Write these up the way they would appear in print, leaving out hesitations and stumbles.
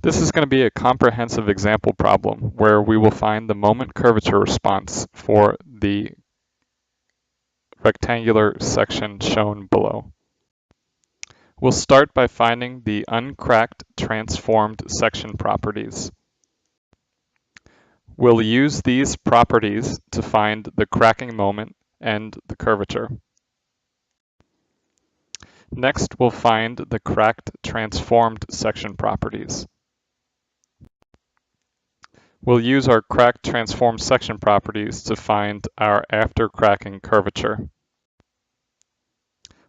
This is going to be a comprehensive example problem where we will find the moment curvature response for the rectangular section shown below. We'll start by finding the uncracked transformed section properties. We'll use these properties to find the cracking moment and the curvature. Next, we'll find the cracked transformed section properties. We'll use our cracked transformed section properties to find our after cracking curvature.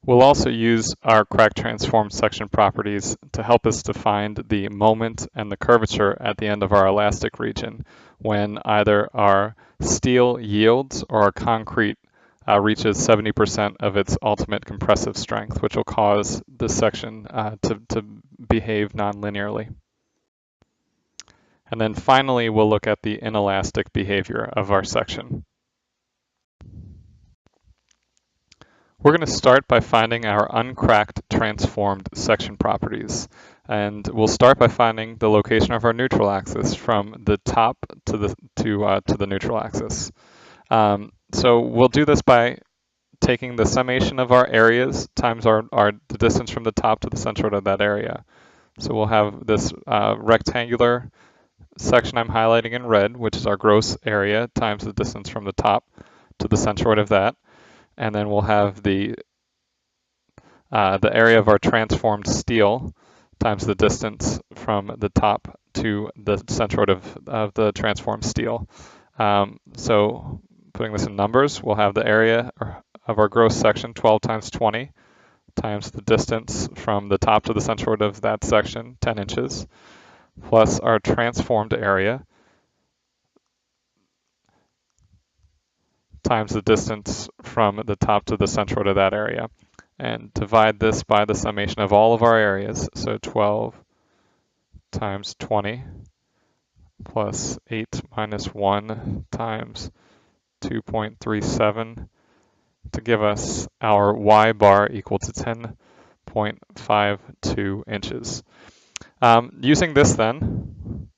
We'll also use our cracked transformed section properties to help us to find the moment and the curvature at the end of our elastic region when either our steel yields or our concrete reaches 70% of its ultimate compressive strength, which will cause the section to behave non-linearly. And then finally, we'll look at the inelastic behavior of our section. We're going to start by finding our uncracked transformed section properties. And we'll start by finding the location of our neutral axis from the top to the neutral axis. So we'll do this by taking the summation of our areas times the distance from the top to the centroid of that area. So we'll have this rectangular section I'm highlighting in red, which is our gross area, times the distance from the top to the centroid of that. And then we'll have the area of our transformed steel times the distance from the top to the centroid of the transformed steel. So putting this in numbers, we'll have the area of our gross section, 12 times 20, times the distance from the top to the centroid of that section, 10 inches, plus our transformed area, times the distance from the top to the centroid of that area. And divide this by the summation of all of our areas. So 12 times 20 plus 8 minus 1 times 2.37 to give us our y bar equal to 10.52 inches. Using this then,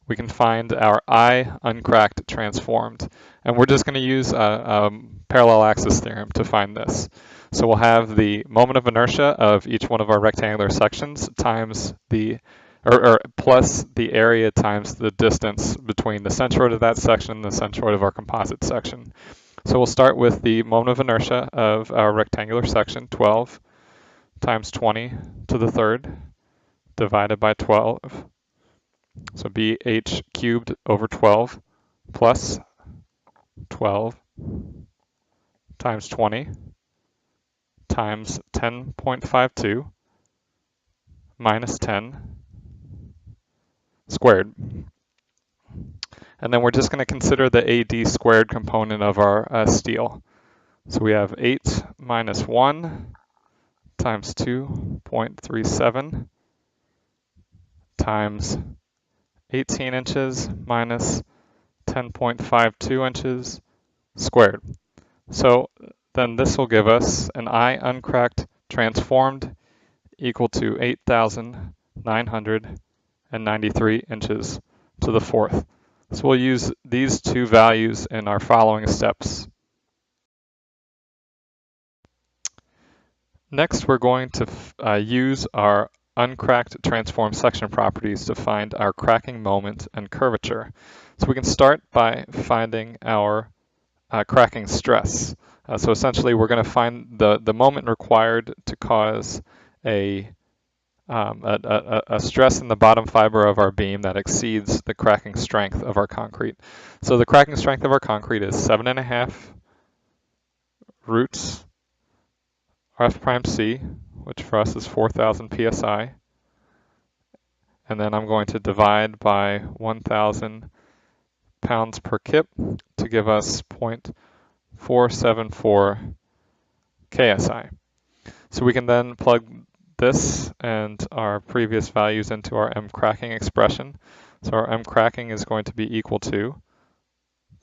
we can find our I uncracked transformed. And we're just going to use a parallel axis theorem to find this. So we'll have the moment of inertia of each one of our rectangular sections times plus the area times the distance between the centroid of that section and the centroid of our composite section. So we'll start with the moment of inertia of our rectangular section, 12 times 20 to the third divided by 12. So BH cubed over 12 plus 12 times 20 times 10.52 minus 10 squared. And then we're just going to consider the AD squared component of our steel. So we have 8 minus 1 times 2.37 times 18 inches minus 10.52 inches squared. So then this will give us an I uncracked transformed equal to 8,993 inches to the fourth. So we'll use these two values in our following steps. Next, we're going to use our uncracked transformed section properties to find our cracking moment and curvature. So we can start by finding our cracking stress. So essentially, we're going to find the moment required to cause a stress in the bottom fiber of our beam that exceeds the cracking strength of our concrete. So the cracking strength of our concrete is 7.5 roots F prime C, which for us is 4,000 psi. And then I'm going to divide by 1,000 pounds per kip to give us 0.474 KSI. So we can then plug this and our previous values into our M cracking expression. So our M cracking is going to be equal to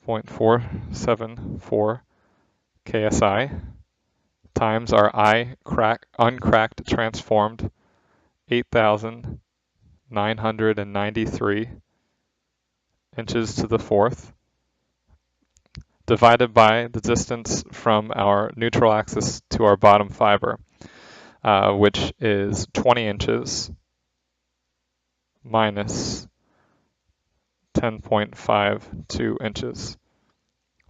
0.474 KSI times our uncracked transformed 8,993 993 inches to the fourth, divided by the distance from our neutral axis to our bottom fiber, which is 20 inches minus 10.52 inches,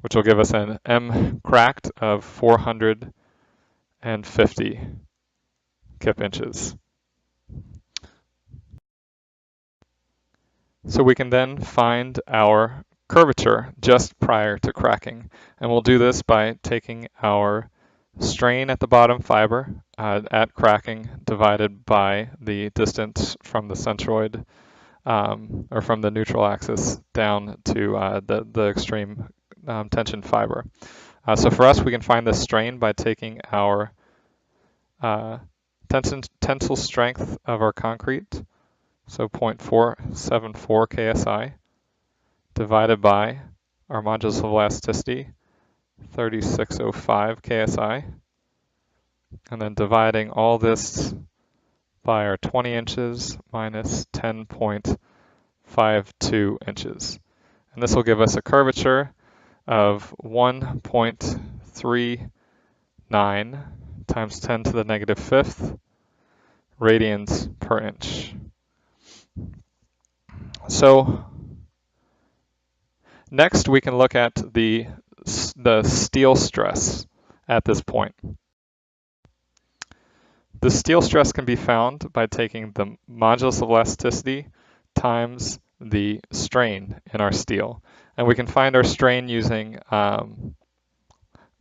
which will give us an M-cracked of 450 kip inches. So we can then find our curvature just prior to cracking. And we'll do this by taking our strain at the bottom fiber at cracking divided by the distance from the centroid or from the neutral axis down to the extreme tension fiber. So for us, we can find the strain by taking our tensile strength of our concrete, so 0.474 KSI, divided by our modulus of elasticity, 3605 KSI, and then dividing all this by our 20 inches minus 10.52 inches. And this will give us a curvature of 1.39 times 10 to the negative fifth radians per inch. So next we can look at the steel stress at this point. The steel stress can be found by taking the modulus of elasticity times the strain in our steel. And we can find our strain using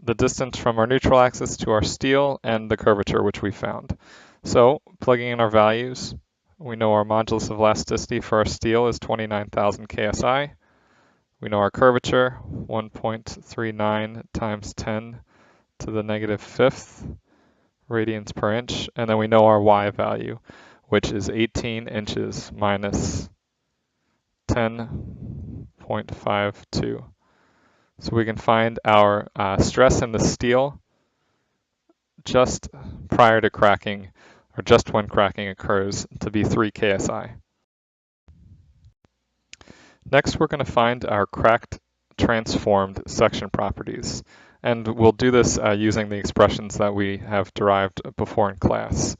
the distance from our neutral axis to our steel and the curvature which we found. So plugging in our values, we know our modulus of elasticity for our steel is 29,000 KSI. We know our curvature, 1.39 times 10 to the negative fifth radians per inch, and then we know our Y value, which is 18 inches minus 10.52. So we can find our stress in the steel just prior to cracking, or just when cracking occurs, to be 3 KSI. Next, we're going to find our cracked transformed section properties. And we'll do this using the expressions that we have derived before in class.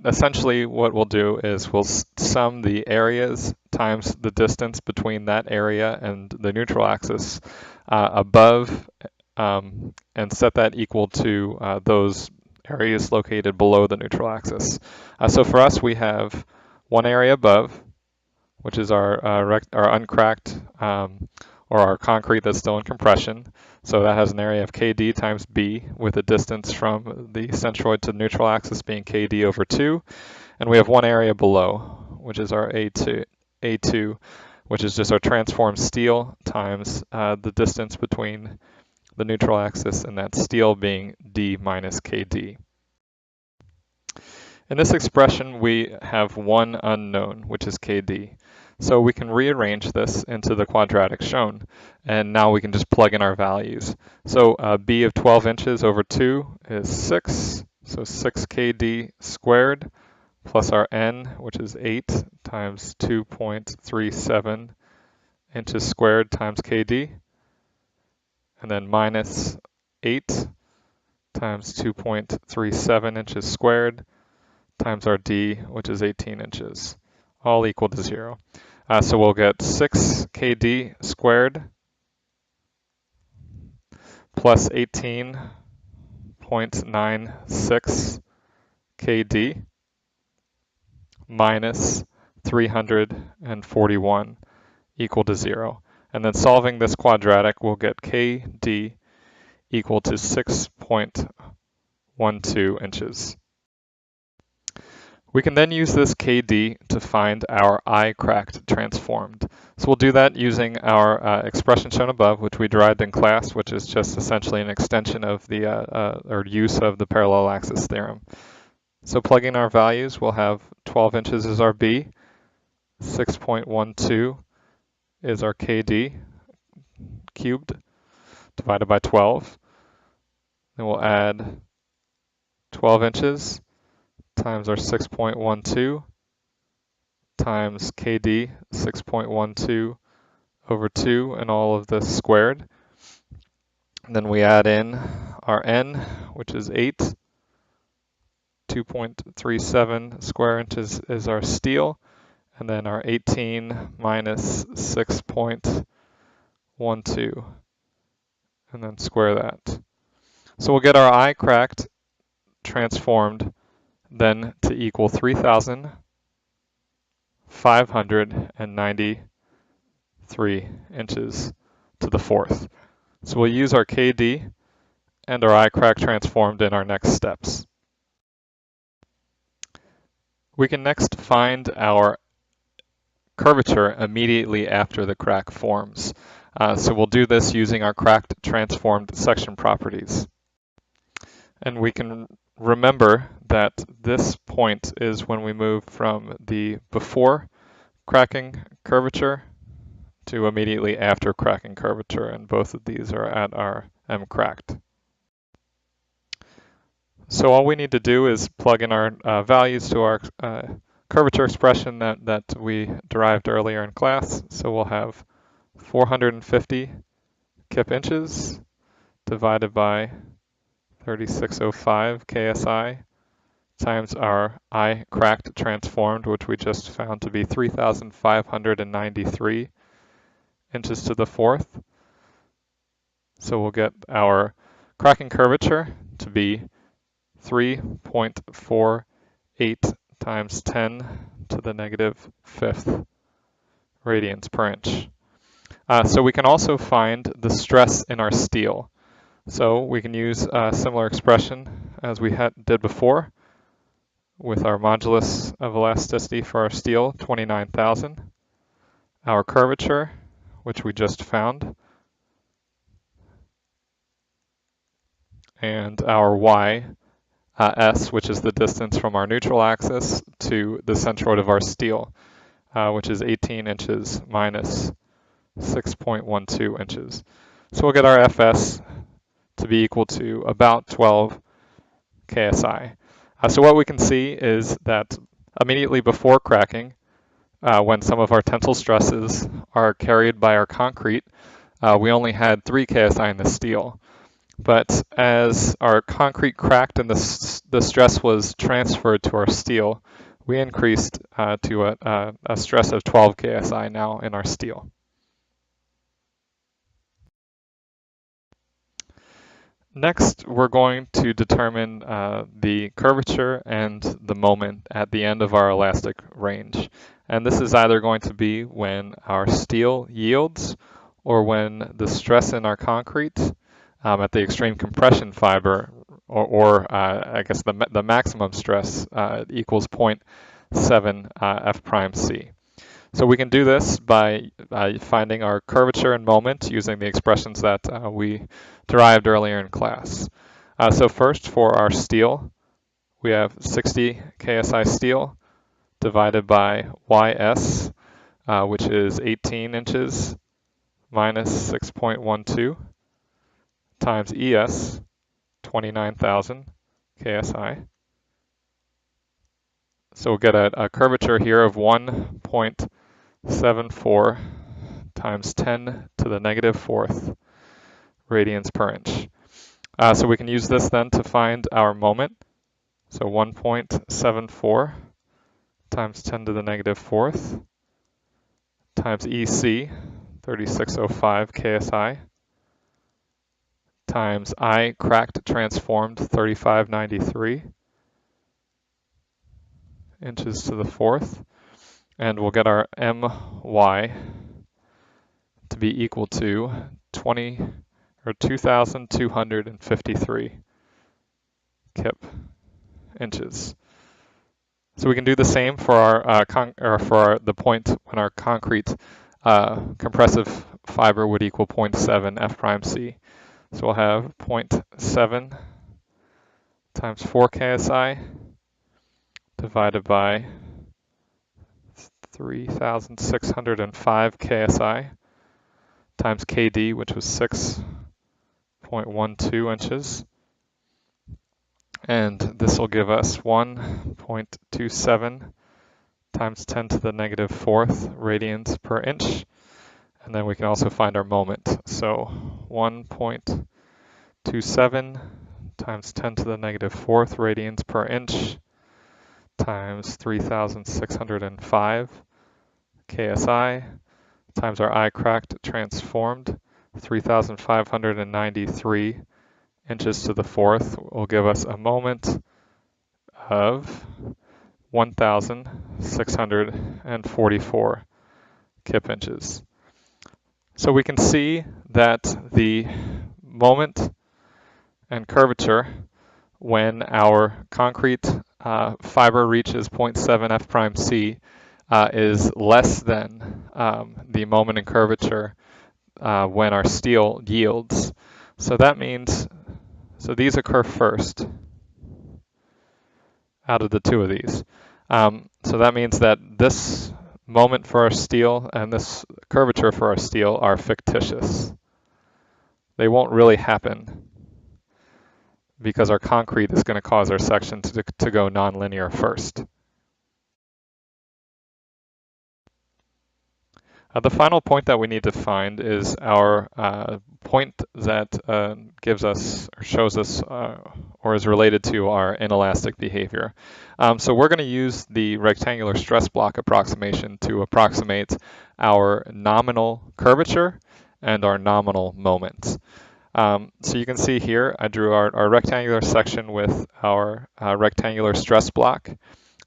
Essentially, what we'll do is we'll sum the areas times the distance between that area and the neutral axis above and set that equal to those areas located below the neutral axis. So for us, we have one area above, which is our uncracked or our concrete that's still in compression. So that has an area of KD times B with a distance from the centroid to the neutral axis being KD over 2. And we have one area below, which is our A2, which is just our transformed steel times the distance between the neutral axis and that steel being D minus KD. In this expression, we have one unknown, which is KD. So we can rearrange this into the quadratic shown, and now we can just plug in our values. So B of 12 inches over 2 is 6, so 6 KD squared, plus our N, which is 8 times 2.37 inches squared times KD, and then minus 8 times 2.37 inches squared times our D, which is 18 inches, all equal to 0. So we'll get 6 KD squared plus 18.96 KD minus 341 equal to 0. And then solving this quadratic, we'll get KD equal to 6.12 inches. We can then use this KD to find our I-cracked transformed. So we'll do that using our expression shown above, which we derived in class, which is just essentially an extension of the or use of the parallel axis theorem. So plugging our values, we'll have 12 inches is our B, 6.12 is our KD cubed divided by 12. Then we'll add 12 inches times our 6.12 times KD, 6.12 over 2, and all of this squared. And then we add in our N, which is 8. 2.37 square inches is our steel, and then our 18 minus 6.12, and then square that. So we'll get our I cracked transformed then to equal 3,593 inches to the fourth. So we'll use our KD and our I crack transformed in our next steps. We can next find our curvature immediately after the crack forms. So we'll do this using our cracked transformed section properties. And we can remember that this point is when we move from the before cracking curvature to immediately after cracking curvature, and both of these are at our M cracked. So all we need to do is plug in our values to our curvature expression that we derived earlier in class. So we'll have 450 kip inches divided by 3605 KSI times our I cracked transformed, which we just found to be 3,593 inches to the fourth. So we'll get our cracking curvature to be 3.48 times 10 to the negative fifth radians per inch. So we can also find the stress in our steel. So we can use a similar expression as we did before with our modulus of elasticity for our steel, 29,000, our curvature, which we just found, and our y, s, which is the distance from our neutral axis to the centroid of our steel, which is 18 inches minus 6.12 inches. So we'll get our Fs to be equal to about 12 KSI. So what we can see is that immediately before cracking, when some of our tensile stresses are carried by our concrete, we only had 3 KSI in the steel. But as our concrete cracked and the stress was transferred to our steel, we increased to a stress of 12 KSI now in our steel. Next, we're going to determine the curvature and the moment at the end of our elastic range. And this is either going to be when our steel yields or when the stress in our concrete at the extreme compression fiber, or I guess the maximum stress equals 0.7 F prime C. So we can do this by finding our curvature and moment using the expressions that we derived earlier in class. So first, for our steel, we have 60 KSI steel divided by YS, which is 18 inches minus 6.12, times ES, 29,000 KSI. So we'll get a curvature here of 1.74 times 10 to the negative fourth radians per inch. So we can use this then to find our moment. So 1.74 times 10 to the negative fourth times EC, 3605 KSI, times I cracked transformed 3593 inches to the fourth, and we'll get our My to be equal to 2,253 kip inches. So we can do the same for our the point when our concrete compressive fiber would equal 0.7 F prime C. So we'll have 0.7 times 4 KSI divided by 3,605 KSI times KD, which was 6.12 inches. And this will give us 1.27 times 10 to the negative fourth radians per inch. And then we can also find our moment. So 1.27 times 10 to the negative fourth radians per inch times 3,605 KSI times our Uncracked transformed, 3,593 inches to the fourth will give us a moment of 1,644 kip inches. So we can see that the moment and curvature when our concrete fiber reaches 0.7 F prime C is less than the moment and curvature when our steel yields. So that means, so these occur first out of the two of these. So that means that this moment for our steel and this curvature for our steel are fictitious. They won't really happen because our concrete is going to cause our section to go nonlinear first. The final point that we need to find is our point that gives us or shows us or is related to our inelastic behavior. So we're going to use the rectangular stress block approximation to approximate our nominal curvature and our nominal moment. So you can see here I drew our rectangular section with our rectangular stress block,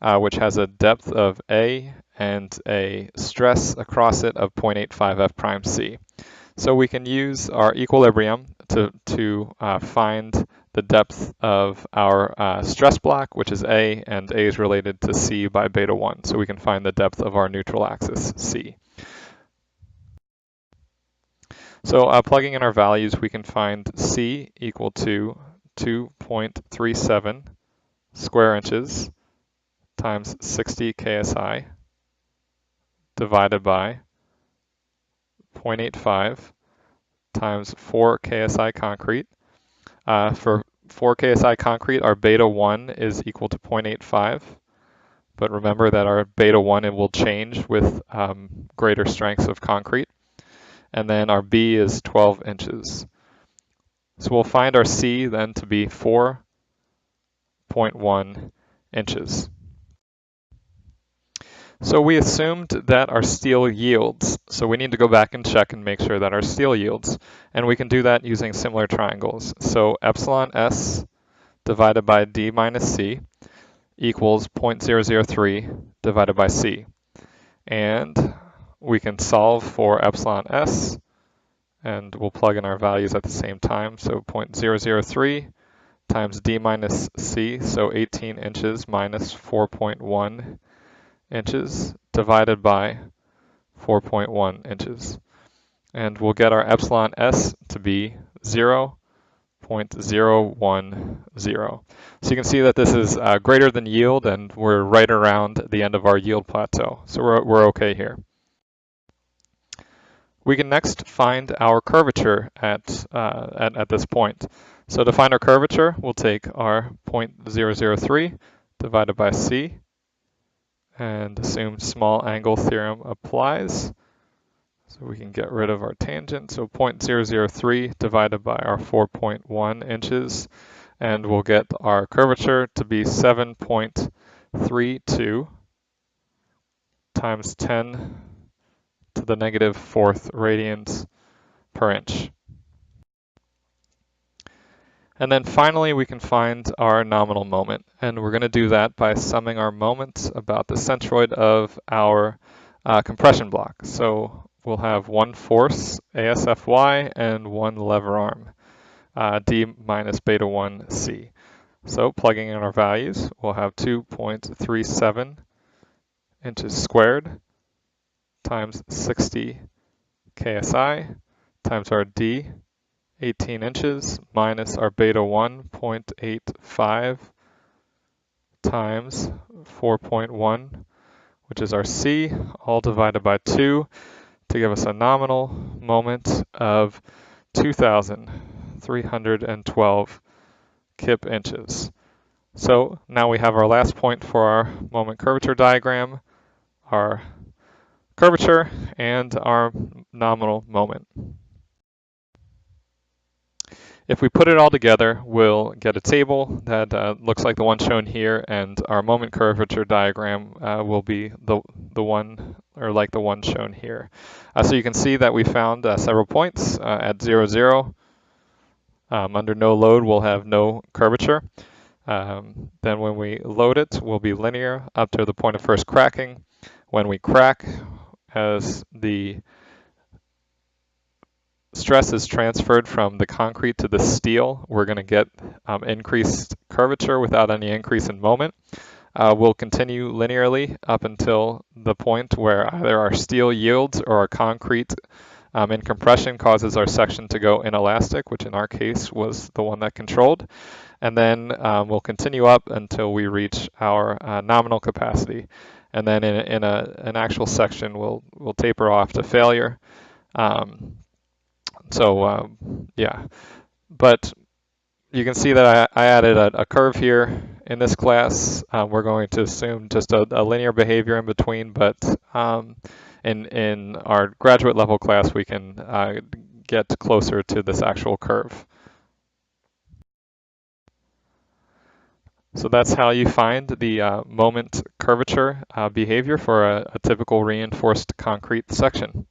which has a depth of A and a stress across it of 0.85 F prime C. So we can use our equilibrium to find the depth of our stress block, which is A, and A is related to C by beta 1. So we can find the depth of our neutral axis, C. So plugging in our values, we can find C equal to 2.37 square inches times 60 KSI divided by 0.85 times 4 KSI concrete. For 4 KSI concrete, our beta 1 is equal to 0.85. But remember that our beta 1 it will change with greater strengths of concrete. And then our B is 12 inches. So we'll find our C then to be 4.1 inches. So we assumed that our steel yields. So we need to go back and check and make sure that our steel yields. And we can do that using similar triangles. So epsilon S divided by D minus C equals 0.003 divided by C. And we can solve for epsilon S, and we'll plug in our values at the same time. So 0.003 times D minus C, so 18 inches minus 4.1 inches divided by 4.1 inches. And we'll get our epsilon S to be 0.010. So you can see that this is greater than yield, and we're right around the end of our yield plateau. So we're okay here. We can next find our curvature at this point. So to find our curvature, we'll take our 0.003 divided by C and assume small angle theorem applies. So we can get rid of our tangent. So 0.003 divided by our 4.1 inches, and we'll get our curvature to be 7.32 times 10 to the negative fourth radians per inch. And then finally, we can find our nominal moment. And we're going to do that by summing our moments about the centroid of our compression block. So we'll have one force, ASFY, and one lever arm, D minus beta 1 C. So plugging in our values, we'll have 2.37 inches squared times 60 KSI times our D, 18 inches, minus our beta 1, 0.85 times 4.1, which is our C, all divided by 2 to give us a nominal moment of 2,312 kip inches. So now we have our last point for our moment curvature diagram. our curvature and our nominal moment. If we put it all together, we'll get a table that looks like the one shown here, and our moment curvature diagram will be the one, or like the one shown here. So you can see that we found several points at 0, 0. Under no load, we'll have no curvature. Then when we load it, we'll be linear up to the point of first cracking. When we crack, as the stress is transferred from the concrete to the steel, we're going to get increased curvature without any increase in moment. We'll continue linearly up until the point where either our steel yields or our concrete in compression causes our section to go inelastic, which in our case was the one that controlled. And then we'll continue up until we reach our nominal capacity. And then in an actual section, we'll taper off to failure. Yeah, but you can see that I added a curve here in this class. We're going to assume just a linear behavior in between, but in our graduate level class, we can get closer to this actual curve. So that's how you find the moment curvature behavior for a typical reinforced concrete section.